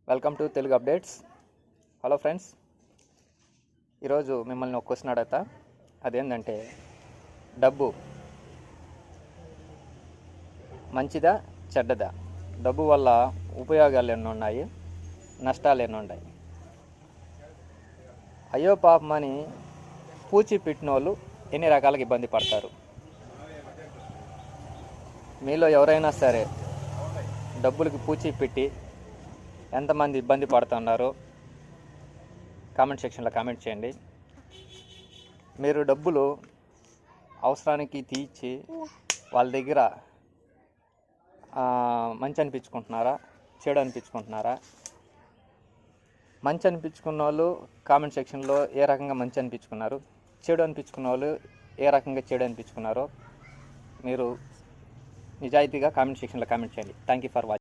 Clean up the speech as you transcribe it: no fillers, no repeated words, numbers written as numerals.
Welcome to Telugu updates. Hello friends, ఈరోజు మిమ్మల్ని ఒక క్వశ్చన్ అడుగుతా. అదేంటంటే, డబ్బు మంచిదా చెడ్డదా? డబ్బు వల్ల ఉపయోగాలు ఎన్ని ఉన్నాయి, నష్టాలు ఎన్ని ఉన్నాయి? అయ్యో పాపమని పూచి పెట్టిన వాళ్ళు ఎన్ని రకాలుగా ఇబ్బంది పడతారు? మీలో ఎవరైనా సరే డబ్బులకి పూచి పెట్టి ఎంతమంది ఇబ్బంది పడుతున్నారో కామెంట్ సెక్షన్లో కామెంట్ చేయండి. మీరు డబ్బులు అవసరానికి తీర్చి వాళ్ళ దగ్గర మంచి అనిపించుకుంటున్నారా, చెడు అనిపించుకుంటున్నారా? మంచి అనిపించుకున్న వాళ్ళు కామెంట్ సెక్షన్లో ఏ రకంగా మంచి అనిపించుకున్నారు, చెడు అనిపించుకున్న వాళ్ళు ఏ రకంగా చెడు అనిపించుకున్నారో మీరు నిజాయితీగా కామెంట్ సెక్షన్లో కామెంట్ చేయండి. Thank you for watching.